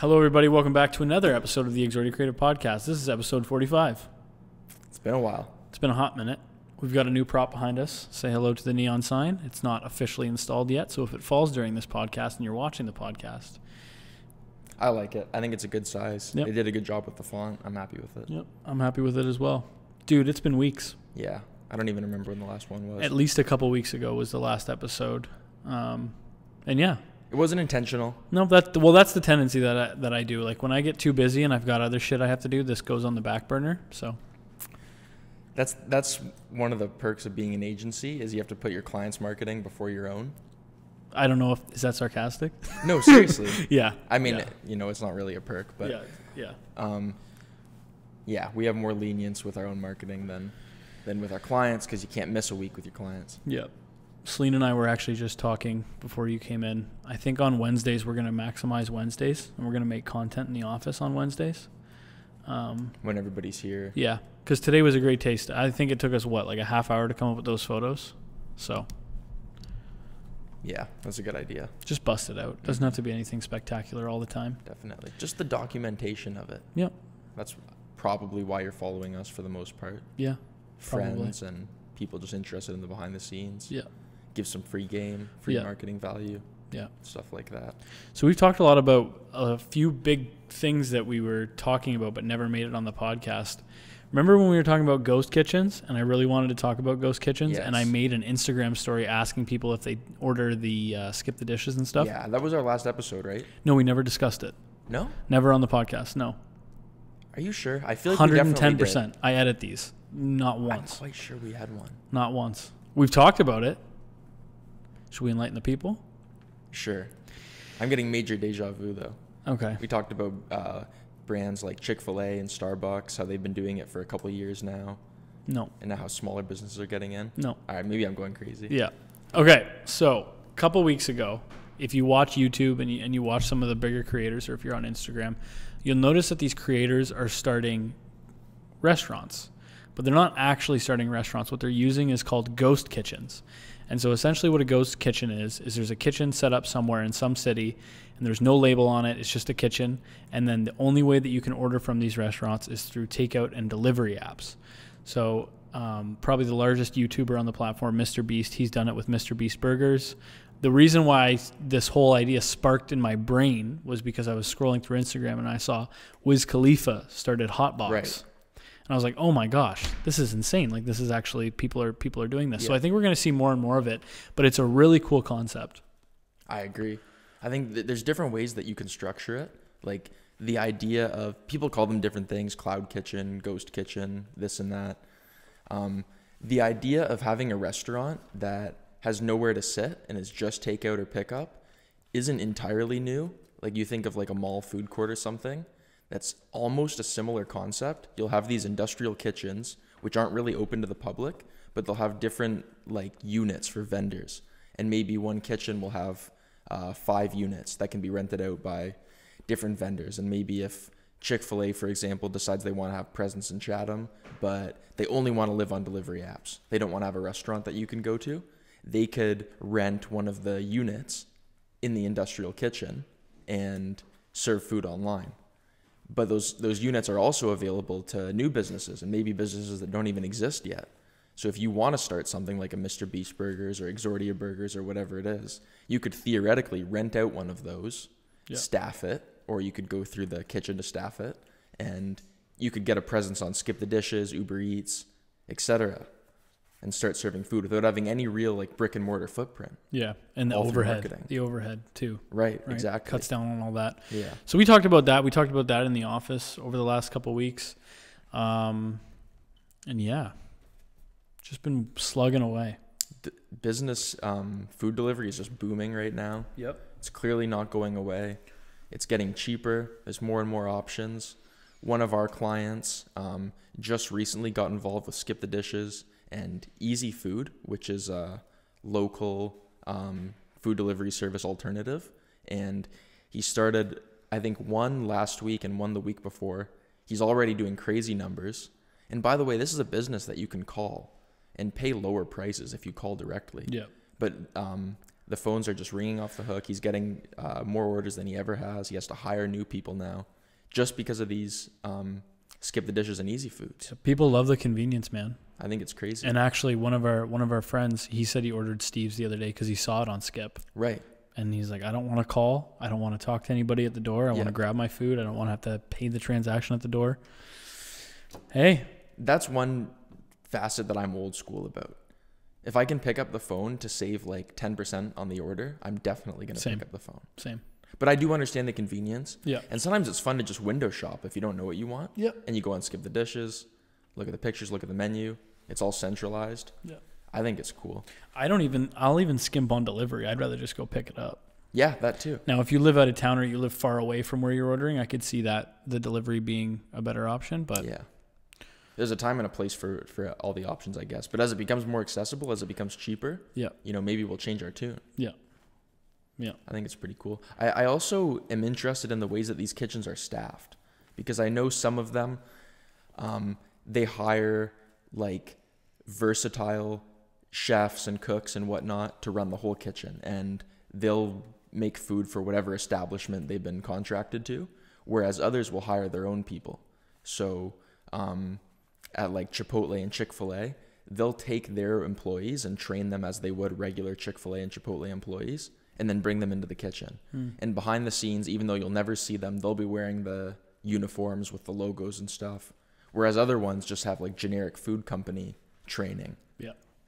Hello, everybody. Welcome back to another episode of the Exordia Creative Podcast. This is episode 45. It's been a while. It's been a hot minute. We've got a new prop behind us. Say hello to the neon sign. It's not officially installed yet, so if it falls during this podcast and you're watching the podcast. I like it. I think it's a good size. Yep. They did a good job with the font. I'm happy with it. Yep, I'm happy with it as well. Dude, it's been weeks. Yeah. I don't even remember when the last one was. At least a couple weeks ago was the last episode. And yeah. It wasn't intentional. No, that's the tendency that I do. Like when I get too busy and I've got other shit I have to do, this goes on the back burner. So that's one of the perks of being an agency is you have to put your clients' marketing before your own. I don't know is that sarcastic? No, seriously. Yeah. I mean, it's not really a perk, but yeah. We have more lenience with our own marketing than with our clients because you can't miss a week with your clients. Yeah. Celine and I were actually just talking before you came in. I think on Wednesdays we're going to maximize Wednesdays, and we're going to make content in the office on Wednesdays. When everybody's here. Yeah, because today was a great taste. I think it took us, like a half hour to come up with those photos. So. Yeah, that's a good idea. Just bust it out. Doesn't have to be anything spectacular all the time. Definitely. Just the documentation of it. Yep. That's probably why you're following us for the most part. Yeah. Friends and people just interested in the behind the scenes. Yeah. Give some free game, free marketing value. Yeah. Stuff like that. So we've talked a lot about a few big things that we were talking about but never made it on the podcast. Remember when we were talking about ghost kitchens and I really wanted to talk about ghost kitchens? Yes. And I made an Instagram story asking people if they order the skip the dishes and stuff? Yeah, that was our last episode, right? No, we never discussed it. No? Never on the podcast, no. Are you sure? I feel like 110%. We definitely did. I edit these. Not once. I'm quite sure we had one. Not once. We've talked about it. Should we enlighten the people? Sure. I'm getting major deja vu, though. Okay. We talked about brands like Chick-fil-A and Starbucks, how they've been doing it for a couple of years now. No. And now how smaller businesses are getting in. No. All right, maybe I'm going crazy. Yeah. Okay, so a couple weeks ago, if you watch YouTube and you watch some of the bigger creators, or if you're on Instagram, you'll notice that these creators are starting restaurants. But they're not actually starting restaurants. What they're using is called ghost kitchens. And so essentially what a ghost kitchen is there's a kitchen set up somewhere in some city, and there's no label on it. It's just a kitchen. And then the only way that you can order from these restaurants is through takeout and delivery apps. So probably the largest YouTuber on the platform, Mr. Beast, he's done it with Mr. Beast Burgers. The reason why this whole idea sparked in my brain was because I was scrolling through Instagram and I saw Wiz Khalifa started Hotbox. Right. And I was like, oh my gosh, this is insane. Like this is actually, people are doing this. Yeah. So I think we're going to see more and more of it, but it's a really cool concept. I agree. I think there's different ways that you can structure it. Like the idea of, people call them different things, cloud kitchen, ghost kitchen, this and that. The idea of having a restaurant that has nowhere to sit and is just takeout or pickup isn't entirely new. Like you think of like a mall food court or something. That's almost a similar concept. You'll have these industrial kitchens, which aren't really open to the public, but they'll have different like units for vendors. And maybe one kitchen will have 5 units that can be rented out by different vendors. And maybe if Chick-fil-A, for example, decides they want to have presence in Chatham, but they only want to live on delivery apps, they don't want to have a restaurant that you can go to, they could rent one of the units in the industrial kitchen and serve food online. But those units are also available to new businesses and maybe businesses that don't even exist yet. So if you want to start something like a Mr. Beast Burgers or Exordia Burgers or whatever it is, you could theoretically rent out one of those, staff it, or you could go through the kitchen to staff it, and you could get a presence on Skip the Dishes, Uber Eats, etc., and start serving food without having any real like brick and mortar footprint. Yeah, and the overhead too. Right, exactly. Cuts down on all that. Yeah. So we talked about that. We talked about that in the office over the last couple of weeks. And yeah, just been slugging away. Business food delivery is just booming right now. Yep. It's clearly not going away. It's getting cheaper. There's more and more options. One of our clients just recently got involved with Skip the Dishes and Easy Food, which is a local food delivery service alternative. And he started, I think, one last week and one the week before. He's already doing crazy numbers. And by the way, this is a business that you can call and pay lower prices if you call directly. Yeah. But The phones are just ringing off the hook. He's getting more orders than he ever has. He has to hire new people now just because of these skip the dishes and easy foods. People love the convenience, man. I think it's crazy. And actually, one of our friends, he said he ordered Steve's the other day because he saw it on Skip. Right. And he's like, I don't want to call. I don't want to talk to anybody at the door. I want to grab my food. I don't want to have to pay the transaction at the door. Hey. That's one facet that I'm old school about. If I can pick up the phone to save like 10% on the order, I'm definitely going to pick up the phone. Same. But I do understand the convenience. Yeah. And sometimes it's fun to just window shop if you don't know what you want. Yep. And you go and skip the dishes, look at the pictures, look at the menu. It's all centralized. Yeah. I think it's cool. I'll even skimp on delivery. I'd rather just go pick it up. Yeah, that too. Now, if you live out of town or you live far away from where you're ordering, I could see that the delivery being a better option. But yeah, there's a time and a place for all the options, I guess. But as it becomes more accessible, as it becomes cheaper, maybe we'll change our tune. Yeah. Yeah. I think it's pretty cool. I also am interested in the ways that these kitchens are staffed, because I know some of them, they hire like versatile chefs and cooks and whatnot to run the whole kitchen, and they'll make food for whatever establishment they've been contracted to, whereas others will hire their own people. So at like Chipotle and Chick-fil-A, they'll take their employees and train them as they would regular Chick-fil-A and Chipotle employees, and then bring them into the kitchen. And behind the scenes, even though you'll never see them, they'll be wearing the uniforms with the logos and stuff, whereas other ones just have like generic food company training,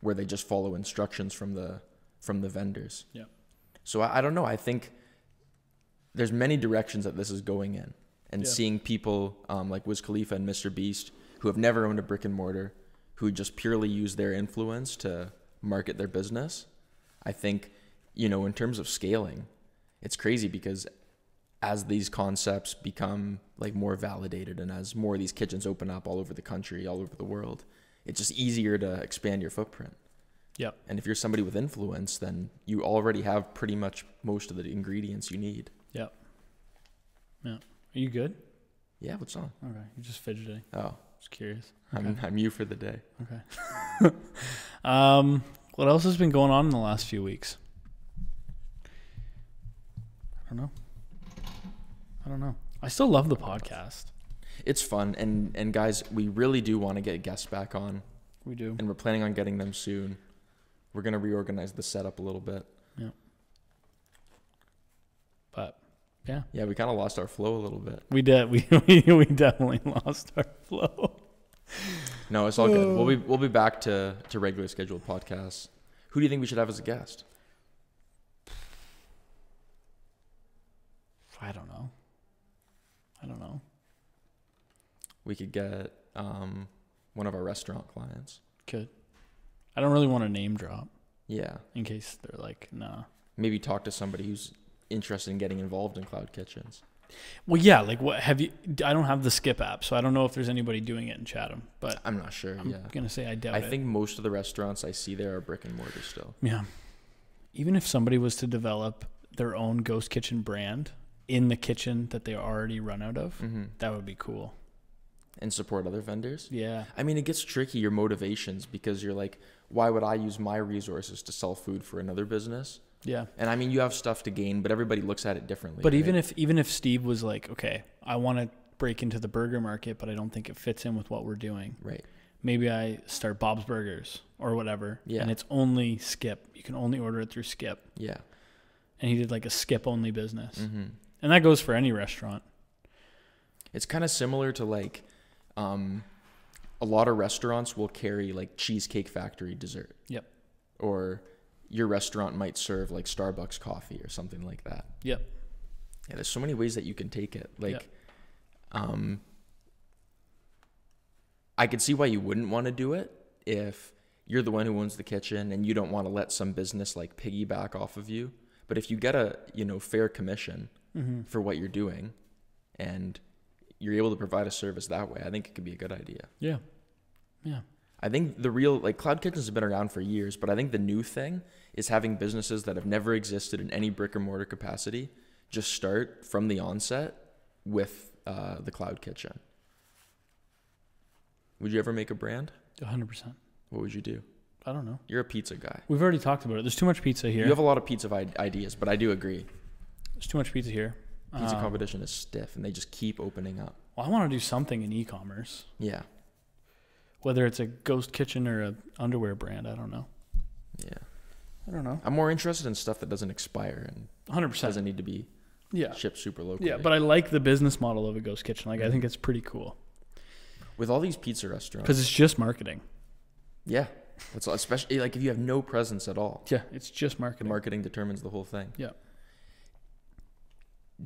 where they just follow instructions from the vendors. Yeah. So I don't know. I think there's many directions that this is going in, and seeing people like Wiz Khalifa and Mr. Beast, who have never owned a brick and mortar, who just purely use their influence to market their business. I think, in terms of scaling, it's crazy, because as these concepts become like more validated, and as more of these kitchens open up all over the country, all over the world, it's just easier to expand your footprint. Yep. And if you're somebody with influence, then you already have pretty much most of the ingredients you need. Yep. Yeah. Are you good? Yeah, what's on? Okay. You're just fidgeting. Oh. Just curious. Okay. I'm you for the day. Okay. What else has been going on in the last few weeks? I don't know. I still love the podcast. It's fun. And guys, we really do want to get guests back on. We do. And we're planning on getting them soon. We're going to reorganize the setup a little bit. Yeah. But, yeah. Yeah, we kind of lost our flow a little bit. We did. We definitely lost our flow. No, it's all good. We'll be back to regular scheduled podcasts. Who do you think we should have as a guest? I don't know. We could get one of our restaurant clients. Could. I don't really want to name drop. Yeah. In case they're like, nah. Maybe talk to somebody who's interested in getting involved in cloud kitchens. Well, yeah. Like, what have you? I don't have the Skip app, so I don't know if there's anybody doing it in Chatham. But I'm not sure. I'm gonna say I doubt it. I think most of the restaurants I see there are brick and mortar still. Yeah. Even if somebody was to develop their own ghost kitchen brand in the kitchen that they already run out of, that would be cool. And support other vendors? Yeah. I mean, it gets tricky, your motivations, because you're like, why would I use my resources to sell food for another business? Yeah. And I mean, you have stuff to gain, but everybody looks at it differently. But right? even if Steve was like, okay, I want to break into the burger market, but I don't think it fits in with what we're doing. Right. Maybe I start Bob's Burgers or whatever. Yeah. And it's only Skip. You can only order it through Skip. Yeah. And he did like a Skip only business. And that goes for any restaurant. It's kind of similar to like, a lot of restaurants will carry like Cheesecake Factory dessert. Yep. Or your restaurant might serve like Starbucks coffee or something like that. Yep. Yeah, there's so many ways that you can take it. Like, I could see why you wouldn't want to do it if you're the one who owns the kitchen and you don't want to let some business like piggyback off of you. But if you get a, fair commission for what you're doing and you're able to provide a service that way, I think it could be a good idea. Yeah. Yeah. I think cloud kitchens have been around for years, but I think the new thing is having businesses that have never existed in any brick and mortar capacity just start from the onset with the cloud kitchen. Would you ever make a brand? 100%. What would you do? I don't know. You're a pizza guy. We've already talked about it. There's too much pizza here. You have a lot of pizza ideas, but I do agree. There's too much pizza here. Pizza competition is stiff, and they just keep opening up. Well, I want to do something in e-commerce. Yeah. Whether it's a ghost kitchen or a underwear brand, I don't know. Yeah. I don't know. I'm more interested in stuff that doesn't expire and 100% doesn't need to be shipped super locally. Yeah, but I like the business model of a ghost kitchen. Like, I think it's pretty cool. With all these pizza restaurants. Because it's just marketing. Yeah. That's especially like if you have no presence at all. Yeah, it's just marketing. Marketing determines the whole thing. Yeah.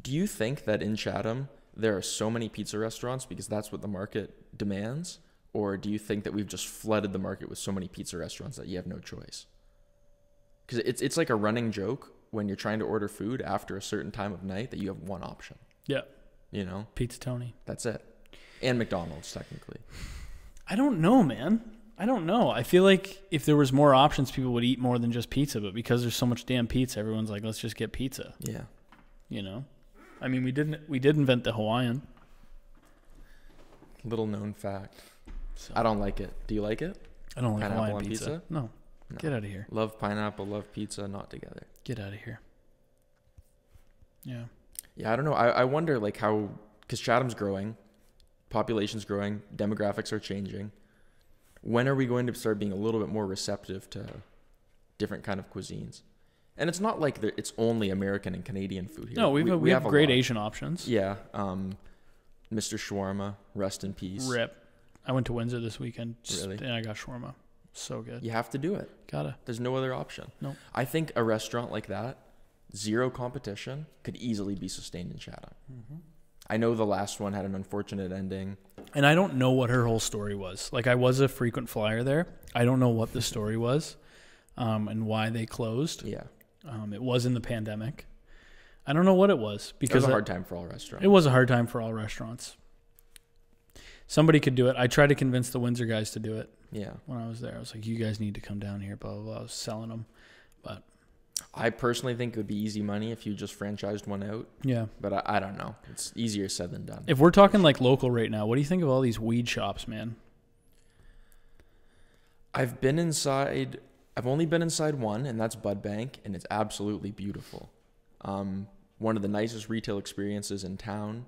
Do you think that in Chatham there are so many pizza restaurants because that's what the market demands? Or do you think that we've just flooded the market with so many pizza restaurants that you have no choice? Because it's like a running joke when you're trying to order food after a certain time of night that you have one option. Yeah. You know? Pizza Tony. That's it. And McDonald's, technically. I don't know, man. I don't know. I feel like if there was more options, people would eat more than just pizza. But because there's so much damn pizza, everyone's like, let's just get pizza. Yeah. You know? I mean, we did invent the Hawaiian. Little known fact. So. I don't like it. Do you like it? I don't like Pineapple Hawaiian on pizza. No. Get out of here. Love pineapple, love pizza, not together. Get out of here. Yeah. Yeah, I don't know. I wonder like how, because Chatham's growing, population's growing, demographics are changing. When are we going to start being a little bit more receptive to different kind of cuisines? And it's not like it's only American and Canadian food here. No, we have great Asian options. Yeah. Mr. Shawarma, rest in peace. Rip. I went to Windsor this weekend. Really? And I got shawarma. So good. You have to do it. Gotta. There's no other option. No. I think a restaurant like that, zero competition, could easily be sustained in Chatham. Mm-hmm. I know the last one had an unfortunate ending. And I don't know what her whole story was. Like, I was a frequent flyer there. I don't know what the story was and why they closed. Yeah. It was in the pandemic. I don't know what it was. Because it was a hard time for all restaurants. It was a hard time for all restaurants. Somebody could do it. I tried to convince the Windsor guys to do it. Yeah. When I was there, I was like, you guys need to come down here, blah, blah, blah. I was selling them. But I personally think it would be easy money if you just franchised one out. Yeah. But I don't know. It's easier said than done. If we're talking like local right now, what do you think of all these weed shops, man? I've been inside. I've only been inside one, and that's Bud Bank, and it's absolutely beautiful. One of the nicest retail experiences in town.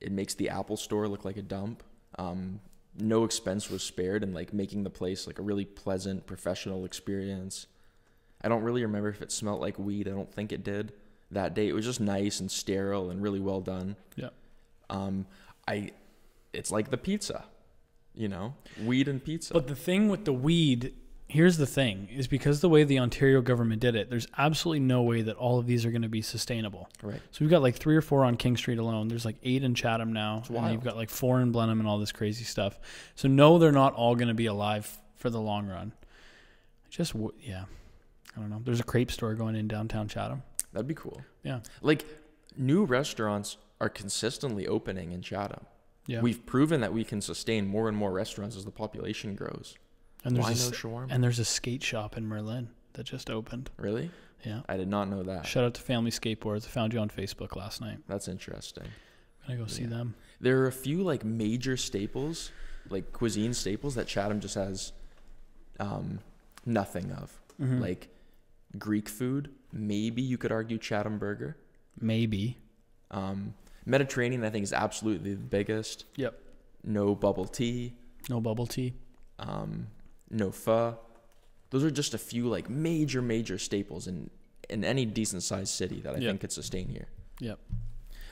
It makes the Apple store look like a dump. No expense was spared in like making the place like a really pleasant, professional experience. I don't really remember if it smelled like weed. I don't think it did that day. It was just nice and sterile and really well done. Yeah. It's like the pizza, you know, weed and pizza. But the thing with the weed, here's the thing, is because the way the Ontario government did it, there's absolutely no way that all of these are going to be sustainable. Right. So we've got like 3 or 4 on King Street alone. There's like 8 in Chatham now. It's wild. And you've got like 4 in Blenheim and all this crazy stuff. So no, they're not all going to be alive for the long run. Yeah. I don't know. There's a crepe store going in downtown Chatham. That'd be cool. Yeah. Like, new restaurants are consistently opening in Chatham. Yeah. We've proven that we can sustain more and more restaurants as the population grows. And Why no shawarma? And there's a skate shop in Merlin that just opened. Really? Yeah. I did not know that. Shout out to Family Skateboards. I found you on Facebook last night. That's interesting. I'm going to go see them. There are a few like major staples, like cuisine staples that Chatham just has nothing of. Mm-hmm. Like Greek food, maybe you could argue Chatham burger. Maybe. Mediterranean, I think, is absolutely the biggest. Yep. No bubble tea. No bubble tea. No pho. Those are just a few like major staples in any decent sized city that I think could sustain here. Yep.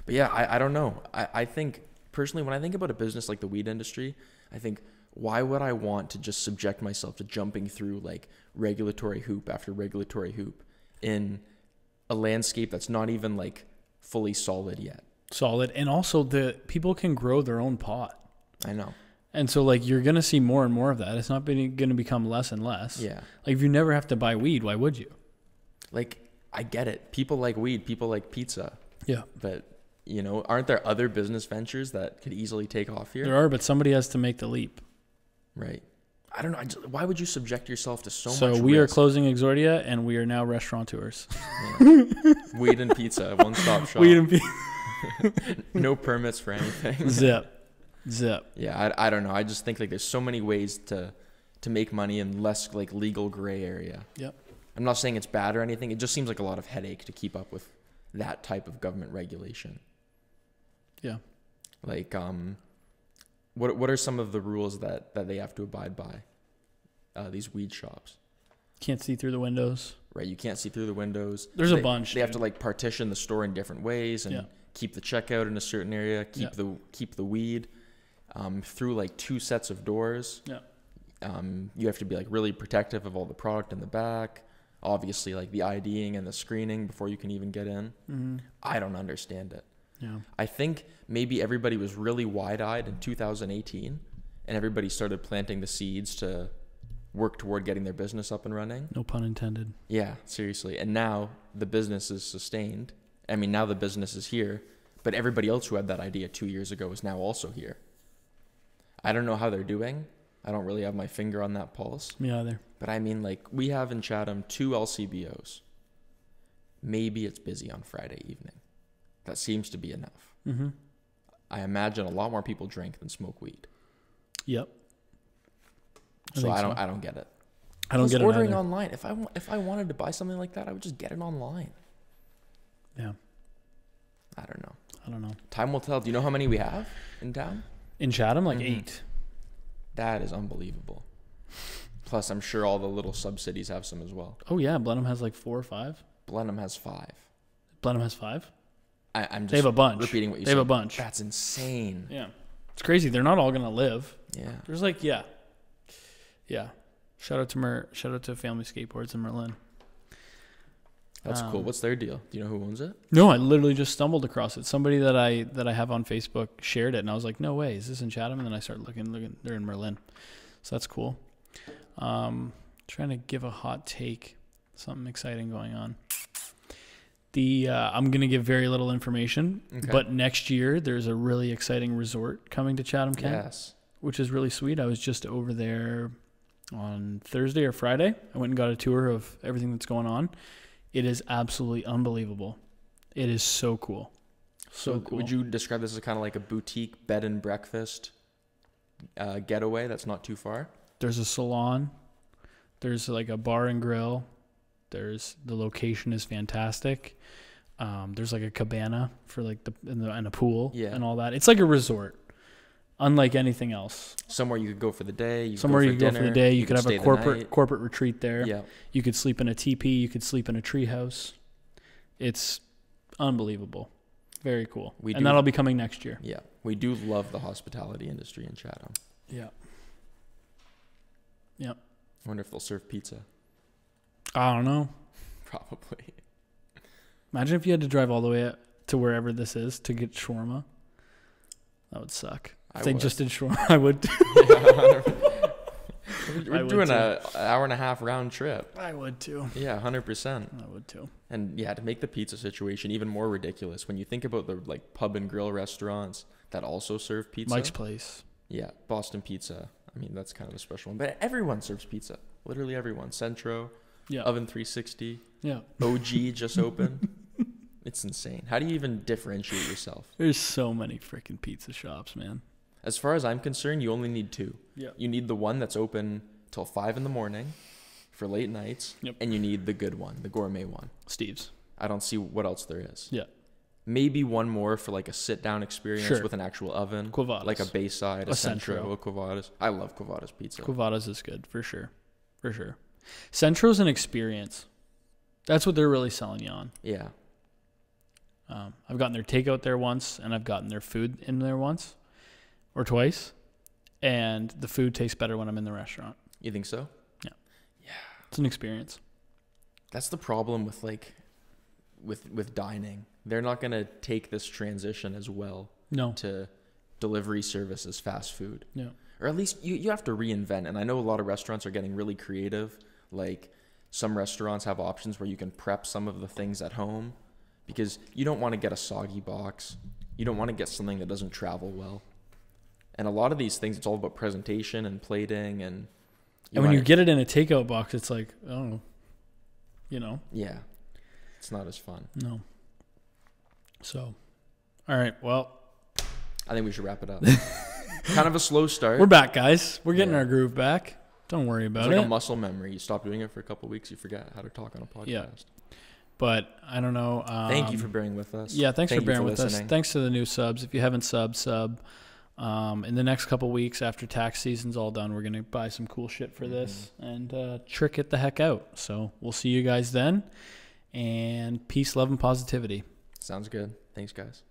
But yeah, I don't know. I think personally, when I think about a business like the weed industry, I think, why would I want to just subject myself to jumping through like regulatory hoop after regulatory hoop in a landscape that's not even like fully solid yet? Solid. And also the people can grow their own pot. I know. And so like you're going to see more and more of that. It's not going to become less and less. Yeah. Like if you never have to buy weed, why would you? Like, I get it. People like weed. People like pizza. Yeah. But, you know, aren't there other business ventures that could easily take off here? There are, but somebody has to make the leap. Right. I don't know. Why would you subject yourself to so much risk? So we are closing Exordia, and we are now restaurateurs. Yeah. Weed and pizza, one-stop shop. Weed and pizza. No permits for anything. Zip. Yeah, I don't know. I just think like there's so many ways to to make money in less like legal gray area. Yep. I'm not saying it's bad or anything. It just seems like a lot of headache to keep up with that type of government regulation. Yeah. Like, what are some of the rules that they have to abide by? These weed shops. Can't see through the windows. Right, you can't see through the windows. There's a bunch. They have to like partition the store in different ways and keep the checkout in a certain area. Keep the weed through like 2 sets of doors. Yeah. You have to be like really protective of all the product in the back. Obviously, like the IDing and the screening before you can even get in. Mm-hmm. I don't understand it. Yeah. I think maybe everybody was really wide-eyed in 2018, and everybody started planting the seeds to work toward getting their business up and running. No pun intended. Yeah, seriously. And now the business is sustained. I mean, now the business is here, but everybody else who had that idea 2 years ago is now also here. I don't know how they're doing. I don't really have my finger on that pulse. Me either. But I mean, like, we have in Chatham 2 LCBOs. Maybe it's busy on Friday evening. That seems to be enough. Mm-hmm. I imagine a lot more people drink than smoke weed. Yep. So I don't get it. I don't get it ordering either. online. If I wanted to buy something like that, I would just get it online. Yeah. I don't know. Time will tell. Do you know how many we have in town? In Chatham, like Mm-hmm. 8. That is unbelievable. Plus, I'm sure all the little sub-cities have some as well. Oh yeah, Blenheim has like 4 or 5. Blenheim has 5. Blenheim has 5. I'm just they have a bunch. repeating what you said. They have a bunch. That's insane. Yeah. It's crazy. They're not all gonna live. Yeah. There's like yeah. Shout out to Family Skateboards in Merlin. That's cool. What's their deal? Do you know who owns it? No, I literally just stumbled across it. Somebody that I have on Facebook shared it, and I was like, "No way, is this in Chatham?" And then I started looking. They're in Merlin, so that's cool. Trying to give a hot take, something exciting going on. I'm gonna give very little information, but next year there's a really exciting resort coming to Chatham, Kent, which is really sweet. I was just over there on Thursday or Friday. I went and got a tour of everything that's going on. It is absolutely unbelievable. It is so cool. So cool. Would you describe this as kind of like a boutique bed and breakfast getaway that's not too far? There's a salon. There's like a bar and grill. The location is fantastic. There's like a cabana for like and a pool and all that. It's like a resort, unlike anything else. Somewhere you could go for the day. You could go for the day. You could have a corporate retreat there. Yeah. You could sleep in a teepee. You could sleep in a tree house. It's unbelievable. Very cool. And that'll be coming next year. Yeah. We do love the hospitality industry in Chatham. Yeah. Yeah. I wonder if they'll serve pizza. I don't know. Probably. Imagine if you had to drive all the way to wherever this is to get shawarma. That would suck. If they just did shawarma, I would. We're doing an hour and a half round trip. I would too. Yeah, 100%. I would too. And yeah, to make the pizza situation even more ridiculous, when you think about the like pub and grill restaurants that also serve pizza. Mike's Place. Yeah, Boston Pizza. I mean, that's kind of a special one. But everyone serves pizza. Literally everyone. Centro. Yeah. Oven 360. Yeah. OG just opened. It's insane. How do you even differentiate yourself? There's so many freaking pizza shops, man. As far as I'm concerned, you only need 2. Yeah. You need the one that's open till 5 in the morning for late nights. Yep. And you need the good one, the gourmet one. Steve's. I don't see what else there is. Yeah. Maybe one more for like a sit-down experience with an actual oven. Quavadas. Like a Bayside, a Centro, a Quavadas. I love Quavadas pizza. Quavadas is good, for sure. For sure. Centro's an experience. That's what they're really selling you on. Yeah. I've gotten their takeout there once, and I've gotten their food in there once or twice, and the food tastes better when I'm in the restaurant. You think so? Yeah. Yeah. It's an experience. That's the problem with like with dining. They're not going to take this transition as well to delivery services, fast food. Yeah. Or at least you have to reinvent. And I know a lot of restaurants are getting really creative. Like some restaurants have options where you can prep some of the things at home because you don't want to get a soggy box. You don't want to get something that doesn't travel well. And a lot of these things, it's all about presentation and plating. And when you get it in a takeout box, it's like, oh, Yeah. It's not as fun. No. So, all right. Well, I think we should wrap it up. Kind of a slow start. We're back, guys. We're getting our groove back. Don't worry about It's like it. a muscle memory. You stop doing it for a couple of weeks, you forget how to talk on a podcast. Yeah. But I don't know. Thank you for bearing with us. Yeah, thanks for bearing with listening. us. Thanks to the new subs. If you haven't sub. In the next couple weeks after tax season's all done, we're going to buy some cool shit for this and trick it the heck out. So we'll see you guys then. And peace, love, and positivity. Sounds good. Thanks, guys.